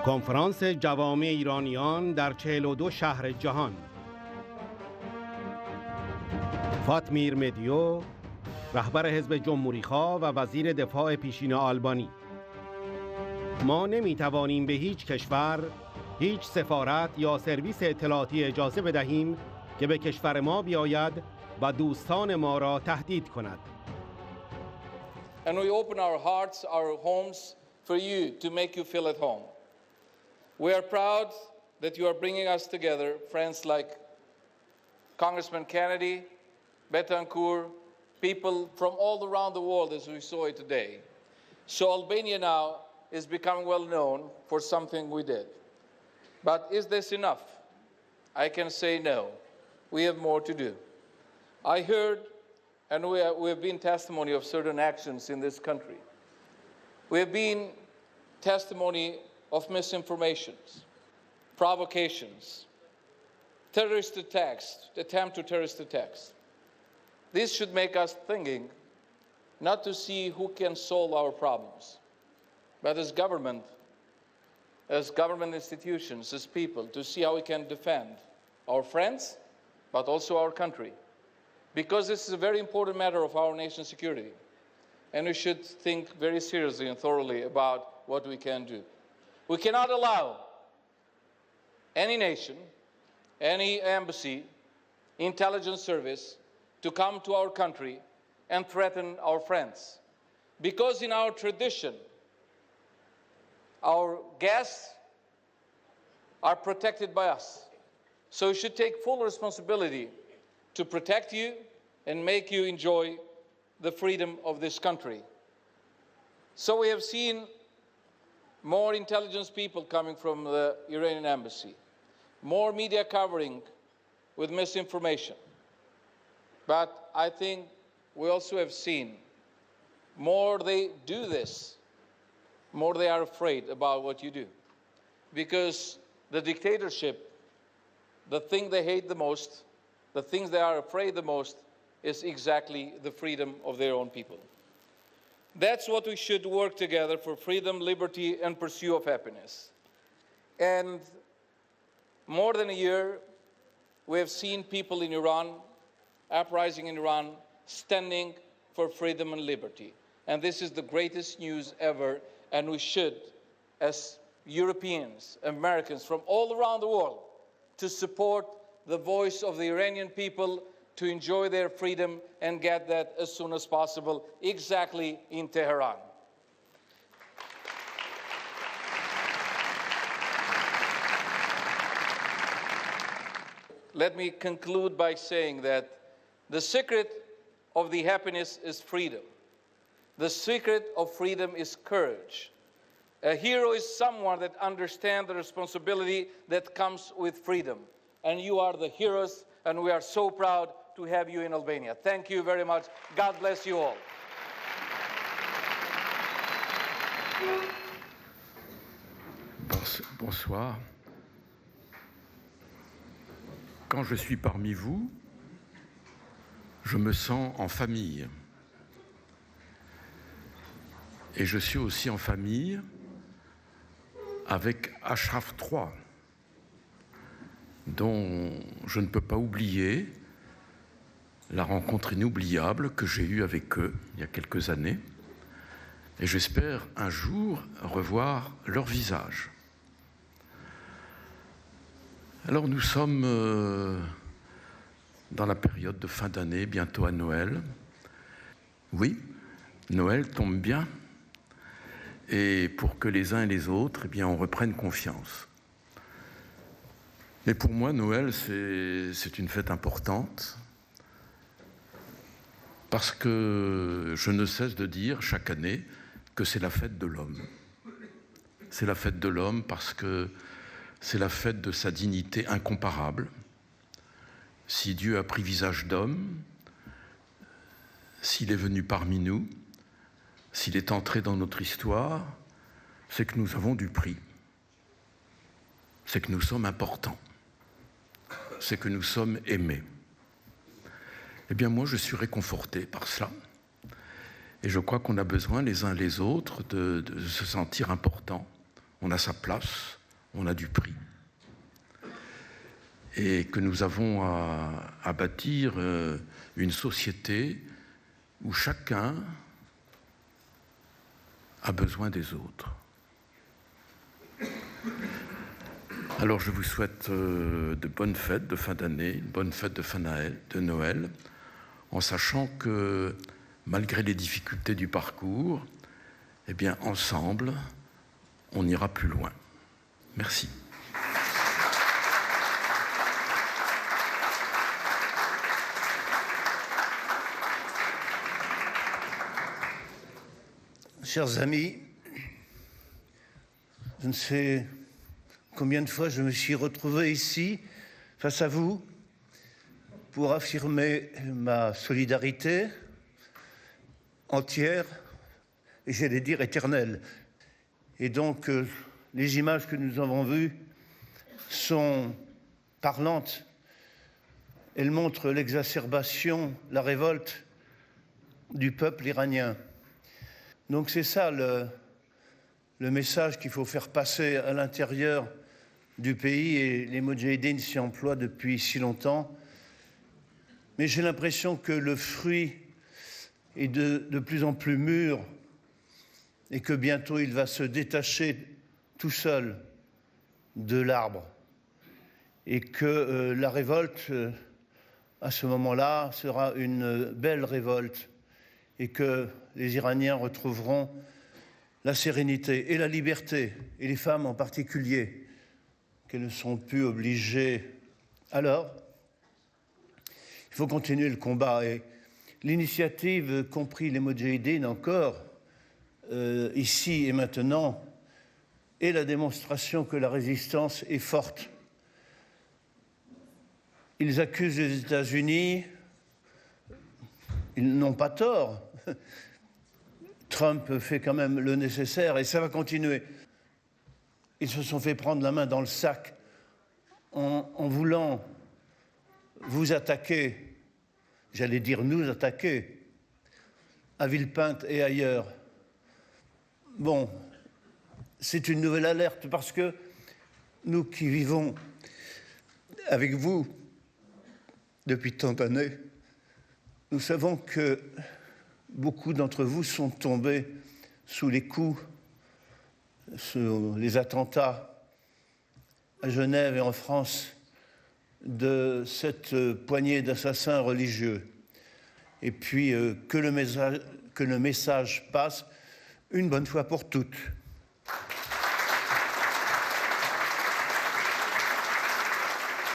کنفرانس جوامع ایرانیان در 42 شهر جهان. فاطمیر مدیو، رهبر حزب جمهوری‌خواه و وزیر دفاع پیشین آلبانی: ما نمی‌توانیم به هیچ کشور، هیچ سفارت یا سرویس اطلاعاتی اجازه بدهیم که به کشور ما بیاید و دوستان ما را تهدید کند. And we open our hearts, our homes for you to make you feel at home. We are proud that you are bringing us together, friends like Congressman Kennedy, Betancourt, people from all around the world as we saw it today. So Albania now is becoming well known for something we did. But is this enough? I can say no. We have more to do. I heard, and we have been testimony of certain actions in this country. We have been testimony of misinformations, provocations, terrorist attacks, attempt to terrorist attacks. This should make us thinking not to see who can solve our problems, but as government institutions, as people, to see how we can defend our friends, but also our country. Because this is a very important matter of our nation's security. And we should think very seriously and thoroughly about what we can do. We cannot allow any nation, any embassy, intelligence service to come to our country and threaten our friends. Because in our tradition, our guests are protected by us. So we should take full responsibility to protect you and make you enjoy the freedom of this country. So we have seen more intelligence people coming from the Iranian embassy, more media covering with misinformation. But I think we also have seen more they do this, more they are afraid about what you do. Because the dictatorship, the thing they hate the most, the things they are afraid the most, is exactly the freedom of their own people. That's what we should work together for: freedom, liberty, and pursuit of happiness. And more than a year, we have seen people in Iran, uprising in Iran, standing for freedom and liberty. And this is the greatest news ever, and we should, as Europeans, Americans from all around the world, to support the voice of the Iranian people to enjoy their freedom and get that as soon as possible, exactly in Tehran. Let me conclude by saying that the secret of the happiness is freedom. The secret of freedom is courage. A hero is someone that understands the responsibility that comes with freedom. And you are the heroes, and we are so proud to have you in Albania. Thank you very much. God bless you all. Bonsoir. Quand je suis parmi vous, je me sens en famille. Et je suis aussi en famille avec Ashraf III, dont je ne peux pas oublier la rencontre inoubliable que j'ai eue avec eux il y a quelques années. Et j'espère un jour revoir leur visage. Alors nous sommes dans la période de fin d'année, bientôt à Noël. Oui, Noël tombe bien. Et pour que les uns et les autres, eh bien, on reprenne confiance. Mais pour moi, Noël, c'est une fête importante, parce que je ne cesse de dire chaque année que c'est la fête de l'homme. C'est la fête de l'homme parce que c'est la fête de sa dignité incomparable. Si Dieu a pris visage d'homme, s'il est venu parmi nous, s'il est entré dans notre histoire, c'est que nous avons du prix. C'est que nous sommes importants. C'est que nous sommes aimés. Eh bien, moi, je suis réconforté par cela. Et je crois qu'on a besoin les uns les autres de se sentir importants on a sa place, on a du prix. Et que nous avons à bâtir une société où chacun a besoin des autres. Alors je vous souhaite de bonnes fêtes de fin d'année, une bonne fête de fin de Noël, en sachant que malgré les difficultés du parcours, eh bien ensemble, on ira plus loin. Merci. Chers amis, je ne sais combien de fois je me suis retrouvé ici, face à vous, pour affirmer ma solidarité entière, et j'allais dire éternelle. Et donc, les images que nous avons vues sont parlantes. Elles montrent l'exacerbation, la révolte du peuple iranien. Donc c'est ça le message qu'il faut faire passer à l'intérieur du pays, et les Moudjahidines s'y emploient depuis si longtemps. Mais j'ai l'impression que le fruit est de plus en plus mûr et que bientôt il va se détacher tout seul de l'arbre, et que la révolte, à ce moment-là, sera une belle révolte, et que les Iraniens retrouveront la sérénité et la liberté, et les femmes en particulier, qu'elles ne sont plus obligées. Alors, il faut continuer le combat, et l'initiative, compris les Moudjahidines encore, ici et maintenant, est la démonstration que la résistance est forte. Ils accusent les États-Unis, ils n'ont pas tort. Trump fait quand même le nécessaire, et ça va continuer. Ils se sont fait prendre la main dans le sac en voulant vous attaquer, j'allais dire nous attaquer, à Villepinte et ailleurs. Bon, c'est une nouvelle alerte, parce que nous qui vivons avec vous depuis tant d'années, nous savons que beaucoup d'entre vous sont tombés sous les coups, sous les attentats à Genève et en France de cette poignée d'assassins religieux. Et puis que le message passe une bonne fois pour toutes.